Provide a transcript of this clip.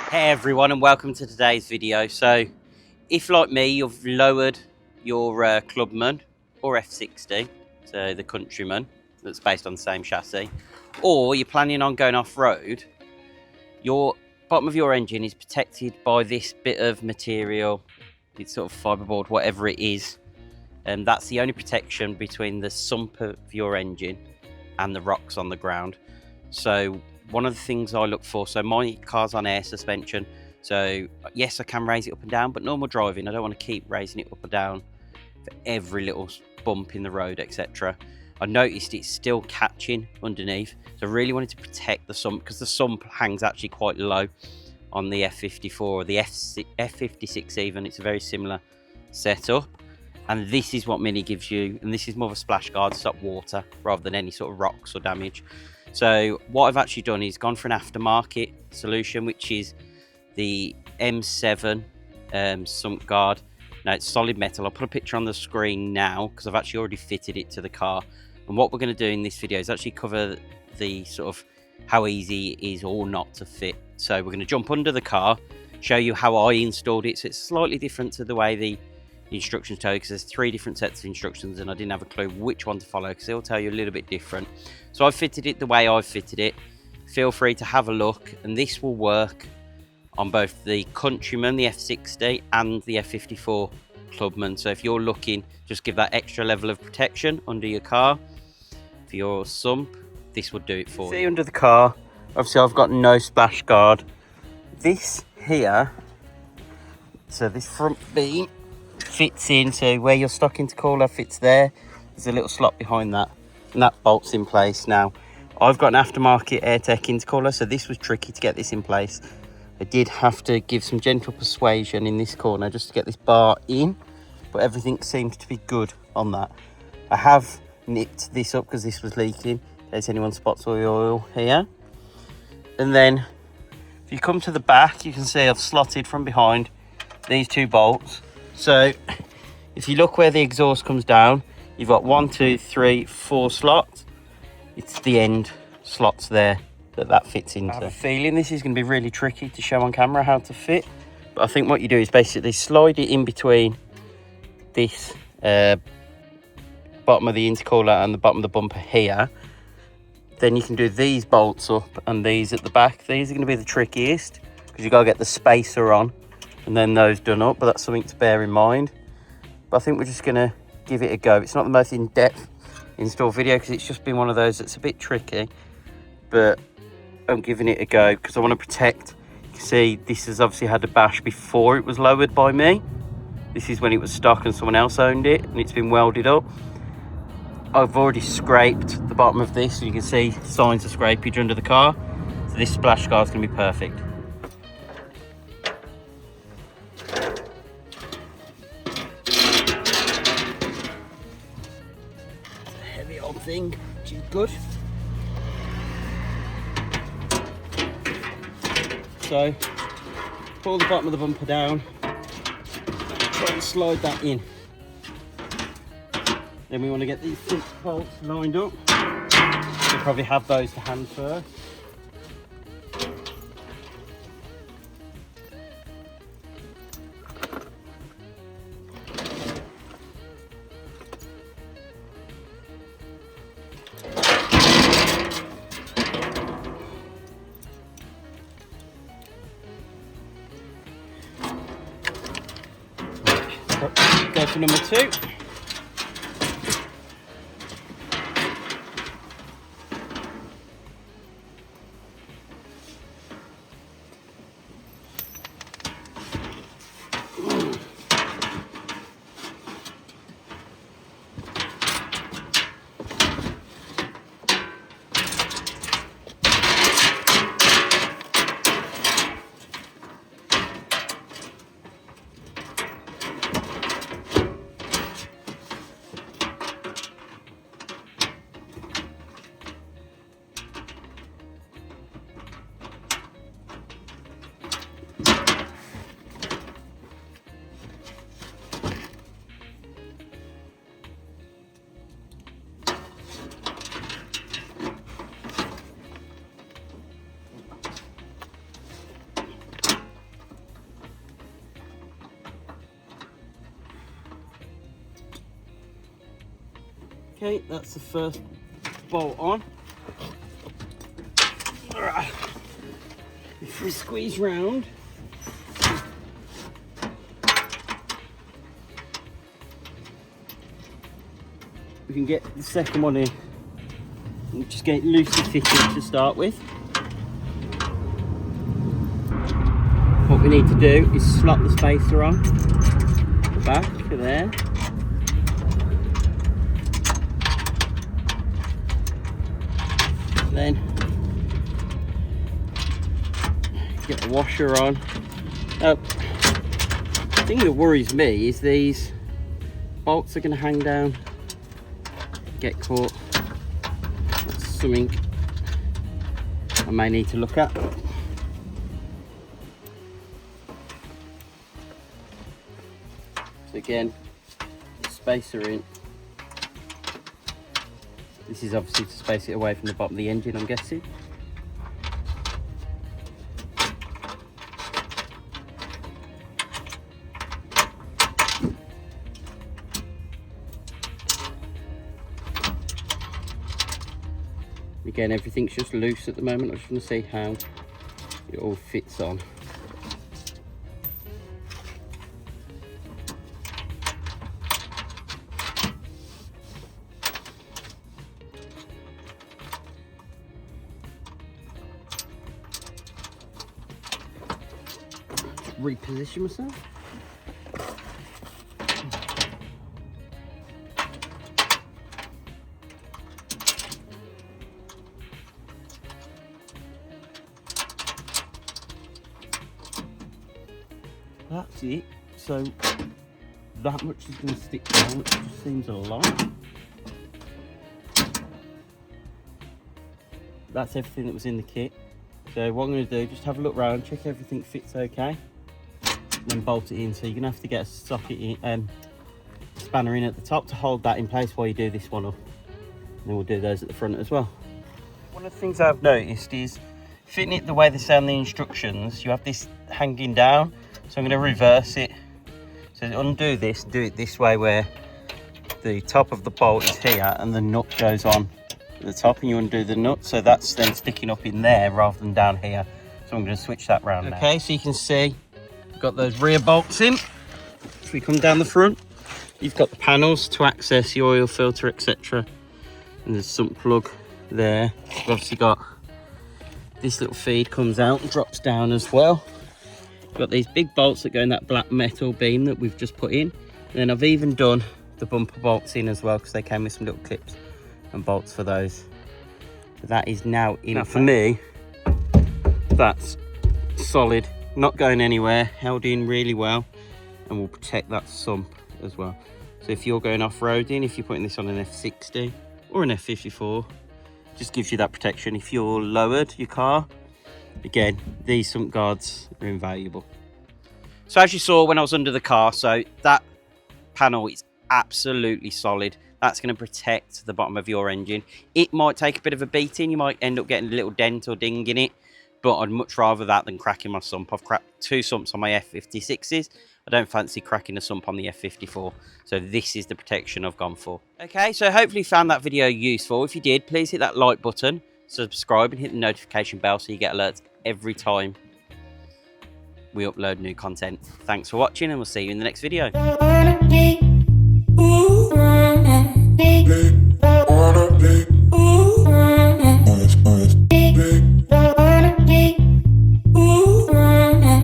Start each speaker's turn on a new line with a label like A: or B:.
A: Hey everyone, and welcome to today's video. So if like me you've lowered your Clubman or F60, so the Countryman that's based on the same chassis, or you're planning on going off-road, your bottom of your engine is protected by this bit of material. It's sort of fiberboard, whatever it is, and that's the only protection between the sump of your engine and the rocks on the ground. So one of the things I look for, so my car's on air suspension, so yes, I can raise it up and down, but normal driving, I don't want to keep raising it up or down for every little bump in the road, etc. I noticed it's still catching underneath, so I really wanted to protect the sump, because the sump hangs actually quite low on the F54 or the F56 even. It's a very similar setup, and this is what MINI gives you, and this is more of a splash guard to stop water rather than any sort of rocks or damage. So what I've actually done is gone for an aftermarket solution, which is the M7 sump guard. Now it's solid metal. I'll put a picture on the screen now because I've actually already fitted it to the car. And what we're going to do in this video is actually cover the sort of how easy it is or not to fit. So we're going to jump under the car, show you how I installed it. So it's slightly different to the way the instructions tell you, because there's 3 different sets of instructions and I didn't have a clue which one to follow because they'll tell you a little bit different. So I've fitted it the way I've fitted it. Feel free to have a look, and this will work on both the Countryman, the F60, and the F54 Clubman. So if you're looking, just give that extra level of protection under your car for your sump, this will do it for you. See under the car, obviously I've got no splash guard. This here, so this front beam fits in, so where your stock intercooler fits there, there's a little slot behind that, and that bolts in place. Now I've got an aftermarket AirTech intercooler, so this was tricky to get this in place. I did have to give some gentle persuasion in this corner just to get this bar in, but everything seems to be good on that. I have nipped this up because this was leaking, in case anyone spots all the oil here. And then if you come to the back, you can see I've slotted from behind these 2 bolts. So if you look where the exhaust comes down, you've got 1, 2, 3, 4 slots. It's the end slots there that fits into. I have a feeling this is going to be really tricky to show on camera how to fit, but I think what you do is basically slide it in between this bottom of the intercooler and the bottom of the bumper here. Then you can do these bolts up and these at the back. These are going to be the trickiest because you've got to get the spacer on and then those done up, but that's something to bear in mind. But I think we're just going to give it a go. It's not the most in-depth install video because it's just been one of those that's a bit tricky, but I'm giving it a go because I want to protect. You can see this has obviously had a bash before it was lowered by me. This is when it was stock and someone else owned it, and it's been welded up. I've already scraped the bottom of this, and you can see signs of scrapage under the car, so this splash guard is going to be perfect. It's a heavy old thing, which is good. So pull the bottom of the bumper down, try and slide that in. Then we want to get these 6 bolts lined up. We'll probably have those to hand first. Go for number 2. Okay, that's the first bolt on. If we squeeze round, we can get the second one in and just get it loosely fitted to start with. What we need to do is slot the spacer on the back of there. Then get the washer on. The thing that worries me is these bolts are going to hang down, get caught. That's something I may need to look at. So again, spacer in. This is obviously to space it away from the bottom of the engine, I'm guessing. Again, everything's just loose at the moment. I just want to see how it all fits on. Reposition myself. That's it. So that much is going to stick down, which just seems a lot. That's everything that was in the kit. So what I'm going to do, just have a look around, check everything fits okay, and then bolt it in. So you're going to have to get a socket in, spanner in at the top to hold that in place while you do this one up. And then we'll do those at the front as well. One of the things I've noticed is fitting it the way they say on the instructions, you have this hanging down. So I'm going to reverse it. So undo this, do it this way where the top of the bolt is here and the nut goes on at the top, and you undo the nut. So that's then sticking up in there rather than down here. So I'm going to switch that round now. Okay, so you can see we've got those rear bolts in. If we come down the front, you've got the panels to access the oil filter, etc. And there's some plug there. We've obviously got this little feed comes out and drops down as well. Got these big bolts that go in that black metal beam that we've just put in, and then I've even done the bumper bolts in as well, because they came with some little clips and bolts for those. But that is now in. Now for me, that's solid, not going anywhere, held in really well, and will protect that sump as well. So if you're going off-roading, if you're putting this on an F60 or an F54, just gives you that protection. If you're lowered your car, again, these sump guards are invaluable. So as you saw when I was under the car, so that panel is absolutely solid. That's going to protect the bottom of your engine. It might take a bit of a beating. You might end up getting a little dent or ding in it, but I'd much rather that than cracking my sump. I've cracked 2 sumps on my F56s. I don't fancy cracking a sump on the F54. So this is the protection I've gone for. Okay, so hopefully you found that video useful. If you did, please hit that like button, subscribe, and hit the notification bell so you get alerts every time we upload new content. Thanks for watching, and we'll see you in the next video.